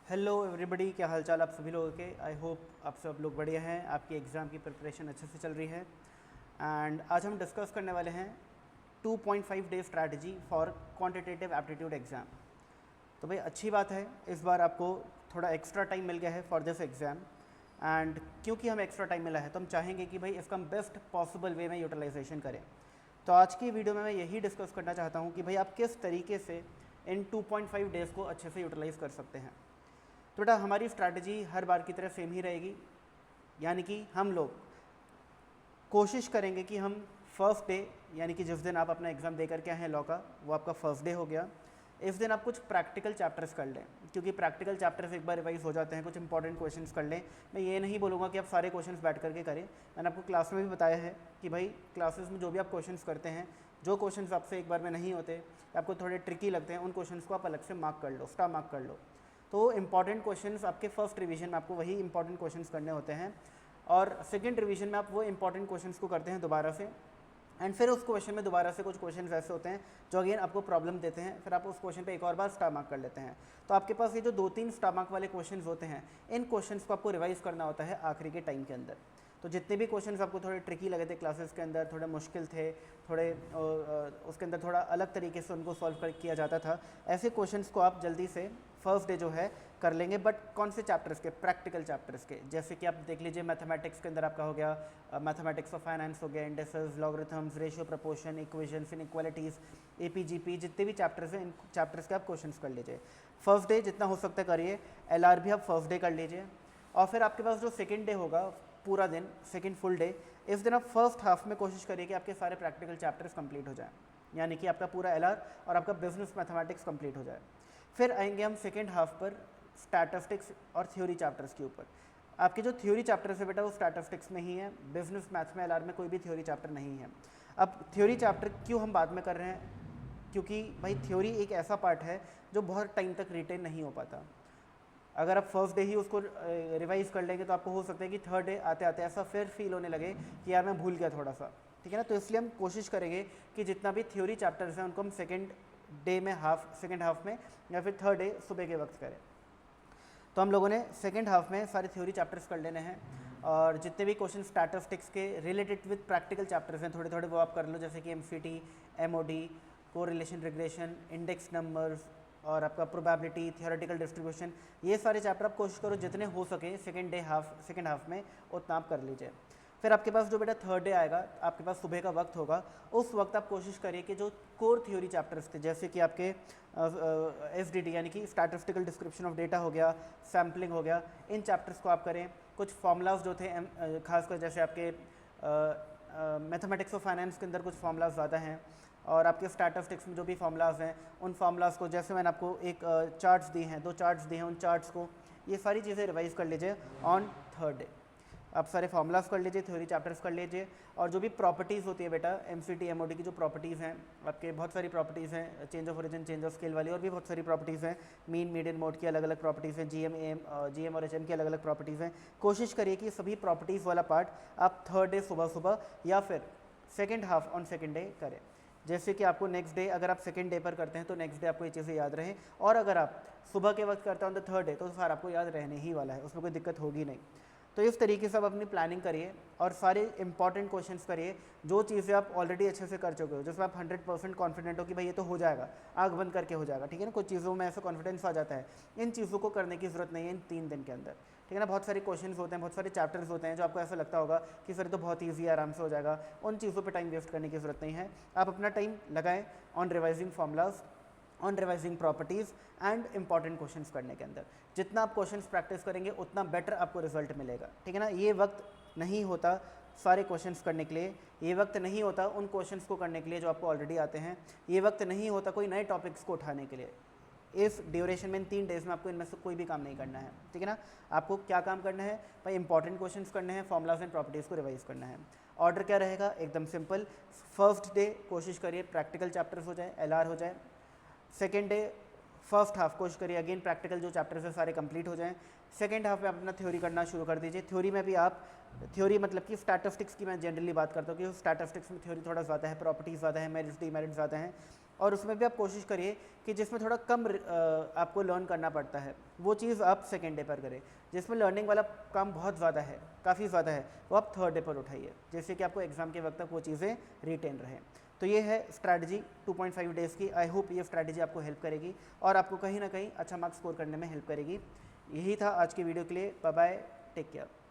Hello everybody, क्या हालचाल आप सभी लोगों के। आई होप आप सब लोग बढ़िया हैं, आपकी एग्ज़ाम की प्रिपरेशन अच्छे से चल रही है। एंड आज हम डिस्कस करने वाले हैं 2.5 day strategy for quantitative aptitude exam. तो भाई अच्छी बात है, इस बार आपको थोड़ा एक्स्ट्रा टाइम मिल गया है फॉर दिस एग्ज़ाम। एंड क्योंकि हमें एक्स्ट्रा टाइम मिला है तो हम चाहेंगे कि भाई इसका हम बेस्ट पॉसिबल वे में यूटिलाइजेशन करें। तो आज की वीडियो में मैं यही डिस्कस करना चाहता हूँ कि भाई आप किस तरीके से इन 2.5 डेज़ को अच्छे से यूटिलाइज़ कर सकते हैं। तो बेटा हमारी स्ट्रैटेजी हर बार की तरह सेम ही रहेगी, यानी कि हम लोग कोशिश करेंगे कि हम फर्स्ट डे, यानी कि जिस दिन आप अपना एग्ज़ाम देकर के आए हैं लॉ का, वो आपका फर्स्ट डे हो गया। इस दिन आप कुछ प्रैक्टिकल चैप्टर्स कर लें, क्योंकि प्रैक्टिकल चैप्टर्स एक बार रिवाइज हो जाते हैं। कुछ इंपॉर्टेंट क्वेश्चंस कर लें। मैं ये नहीं बोलूँगा कि आप सारे क्वेश्चंस बैठ करके करें। मैंने आपको क्लास में भी बताया है कि भाई क्लासेस में जो भी आप क्वेश्चंस करते हैं, जो क्वेश्चंस आपसे एक बार में नहीं होते, आपको थोड़े ट्रिकी लगते हैं, उन क्वेश्चंस को आप अलग से मार्क कर लो, स्टार मार्क कर लो। तो इंपॉर्टेंट क्वेश्चंस आपके फर्स्ट रिवीजन में आपको वही इंपॉर्टेंट क्वेश्चंस करने होते हैं, और सेकंड रिवीजन में आप वो इंपॉर्टेंट क्वेश्चंस को करते हैं दोबारा से। एंड फिर उस क्वेश्चन में दोबारा से कुछ क्वेश्चंस ऐसे होते हैं जो अगेन आपको प्रॉब्लम देते हैं, फिर आप उस क्वेश्चन पे एक और बार स्टार मार्क कर लेते हैं। तो आपके पास ये जो 2-3 स्टार मार्क वाले क्वेश्चंस होते हैं, इन क्वेश्चंस को आपको रिवाइज करना होता है आखिरी के टाइम के अंदर। तो जितने भी क्वेश्चंस आपको थोड़े ट्रिकी लगे थे क्लासेस के अंदर, थोड़े मुश्किल थे, थोड़े उसके अंदर थोड़ा अलग तरीके से उनको सॉल्व किया जाता था, ऐसे क्वेश्चंस को आप जल्दी से फर्स्ट डे जो है कर लेंगे। बट कौन से चैप्टर्स के? प्रैक्टिकल चैप्टर्स के। जैसे कि आप देख लीजिए, मैथमेटिक्स के अंदर आपका हो गया मैथमेटिक्स ऑफ फाइनेंस हो गया, indices, logarithms, ratio, proportion, equations, inequalities, AP GP, जितने भी चैप्टर्स हैं इन चैप्टर्स के आप क्वेश्चंस कर लीजिए फर्स्ट डे, जितना हो सकता है करिए। एलआर भी आप फर्स्ट डे कर लीजिए। और फिर आपके पास जो सेकेंड डे होगा, पूरा दिन, सेकेंड फुल डे, इस दिन आप फर्स्ट हाफ में कोशिश करिए कि आपके सारे प्रैक्टिकल चैप्टर्स कंप्लीट हो जाएं, यानी कि आपका पूरा एलआर और आपका बिजनेस मैथमेटिक्स कंप्लीट हो जाए। फिर आएंगे हम सेकेंड हाफ पर स्टैटिस्टिक्स और थ्योरी चैप्टर्स के ऊपर। आपके जो थ्योरी चैप्टर्स है बेटा वो स्टैटिस्टिक्स में ही है, बिजनेस मैथ्स में एलआर में कोई भी थ्योरी चैप्टर नहीं है। अब थ्योरी चैप्टर क्यों हम बाद में कर रहे हैं? क्योंकि भाई थ्योरी एक ऐसा पार्ट है जो बहुत टाइम तक रिटेन नहीं हो पाता। अगर आप फर्स्ट डे ही उसको रिवाइज कर लेंगे तो आपको हो सकता है कि थर्ड डे आते आते ऐसा फिर फील होने लगे कि यार मैं भूल गया थोड़ा सा, ठीक है ना। तो इसलिए हम कोशिश करेंगे कि जितना भी थ्योरी चैप्टर्स हैं उनको हम सेकेंड डे में सेकेंड हाफ में या फिर थर्ड डे सुबह के वक्त करें। तो हम लोगों ने सेकेंड हाफ में सारे थ्योरी चैप्टर्स कर लेने हैं, और जितने भी क्वेश्चन स्टैटिस्टिक्स के रिलेटेड विद प्रैक्टिकल चैप्टर्स हैं थोड़े थोड़े वो आप कर लो, जैसे कि MCT, MoD, correlation regression, index numbers और आपका प्रोबेबिलिटी, थियोरेटिकल डिस्ट्रीब्यूशन, ये सारे चैप्टर आप कोशिश करो जितने हो सके सेकेंड हाफ में उतना आप कर लीजिए। फिर आपके पास जो बेटा थर्ड डे आएगा, आपके पास सुबह का वक्त होगा, उस वक्त आप कोशिश करिए कि जो कोर थ्योरी चैप्टर्स थे, जैसे कि आपके एसडीडी यानी कि स्टैटिस्टिकल डिस्क्रिप्शन ऑफ डेटा हो गया, सैम्पलिंग हो गया, इन चैप्टर्स को आप करें। कुछ फॉर्मूलाज जो थे खासकर जैसे आपके मैथमेटिक्स ऑफ फाइनेंस के अंदर कुछ फॉर्मूलाज ज़्यादा हैं, और आपके स्टैटिस्टिक्स में जो भी फॉर्मूलाज हैं उन फॉर्मूलाज को, जैसे मैंने आपको एक चार्ट्स दी हैं, 2 चार्ट्स दिए हैं, उन चार्ट्स को, ये सारी चीज़ें रिवाइज कर लीजिए ऑन थर्ड डे। आप सारे फॉर्मूलाज कर लीजिए, थ्योरी चैप्टर्स कर लीजिए, और जो भी प्रॉपर्टीज़ होती है बेटा एमसीटी एमओडी की जो प्रॉपर्टीज़ हैं, आपके बहुत सारी प्रॉपर्टीज़ हैं, change of origin, change of scale वाली, और भी बहुत सारी प्रॉपर्टीज़ हैं, मीन मीडियन मोड की अलग अलग प्रॉपर्टीज़ हैं, जीएम और एचएम की अलग अलग प्रॉपर्टीज़ हैं। कोशिश करिए कि सभी प्रॉपर्टीज़ वाला पार्ट आप थर्ड डे सुबह सुबह या फिर second half on second day करें। जैसे कि आपको नेक्स्ट डे, अगर आप सेकेंड डे पर करते हैं तो नेक्स्ट डे आपको ये चीज़ें याद रहें, और अगर आप सुबह के वक्त करते हैं ऑन द थर्ड डे तो फिर आपको याद रहने ही वाला है, उसमें कोई दिक्कत होगी नहीं। तो इस तरीके से आप अपनी प्लानिंग करिए और सारे इंपॉर्टेंट क्वेश्चंस करिए, जो चीज़ें आप ऑलरेडी अच्छे से कर चुके हो, जिसमें आप 100% कॉन्फिडेंट हो कि भाई ये तो हो जाएगा, आँख बंद करके हो जाएगा, ठीक है ना। कुछ चीज़ों में ऐसा कॉन्फिडेंस आ जाता है, इन चीज़ों को करने की ज़रूरत नहीं है इन 3 दिन के अंदर, ठीक है ना। बहुत सारे क्वेश्चंस होते हैं, बहुत सारे चैप्टर्स होते हैं जो आपको ऐसा लगता होगा कि सर तो बहुत ईजी है, आराम से हो जाएगा, उन चीज़ों पर टाइम वेस्ट करने की ज़रूरत नहीं है। आप अपना टाइम लगाएं on revising formulas, on revising properties and important questions करने के अंदर। जितना आप क्वेश्चंस प्रैक्टिस करेंगे उतना बेटर आपको रिजल्ट मिलेगा, ठीक है ना। ये वक्त नहीं होता सारे क्वेश्चंस करने के लिए, ये वक्त नहीं होता उन क्वेश्चंस को करने के लिए जो आपको ऑलरेडी आते हैं, ये वक्त नहीं होता कोई नए टॉपिक्स को उठाने के लिए। इस ड्यूरेशन में, इन 3 डेज़ में आपको इनमें से कोई भी काम नहीं करना है, ठीक है ना। आपको क्या काम करना है भाई? इंपॉर्टेंट क्वेश्चंस करने हैं, फॉर्मूलाज एंड प्रॉपर्टीज़ को रिवाइज करना है। ऑर्डर क्या रहेगा? एकदम सिंपल। फर्स्ट डे कोशिश करिए प्रैक्टिकल चैप्टर्स हो जाए, एलआर हो जाए। सेकेंड डे फर्स्ट हाफ कोशिश करिए अगेन प्रैक्टिकल जो चैप्टर्स है सारे कंप्लीट हो जाएं। सेकेंड हाफ में आप अपना थ्योरी करना शुरू कर दीजिए। थ्योरी में भी आप, थ्योरी मतलब कि स्टैटिस्टिक्स की मैं जनरली बात करता हूँ कि स्टैटिस्टिक्स में थ्योरी थोड़ा ज़्यादा है, प्रॉपर्टीज़ ज़्यादा है, मेरिट्स डीमेरिट्स ज़्यादा हैं। और उसमें भी आप कोशिश करिए कि जिसमें थोड़ा कम आपको लर्न करना पड़ता है वो चीज़ आप सेकेंड डे पर करें। जिसमें लर्निंग वाला काम बहुत ज़्यादा है, काफ़ी ज़्यादा है, वो आप थर्ड डे पर उठाइए, जिससे कि आपको एग्ज़ाम के वक्त तक वो चीज़ें रिटेन रहें। तो ये है स्ट्रैटेजी 2.5 डेज़ की। आई होप ये स्ट्रैटेजी आपको हेल्प करेगी और आपको कहीं ना कहीं अच्छा मार्क्स स्कोर करने में हेल्प करेगी। यही था आज की वीडियो के लिए। Bye bye, take care.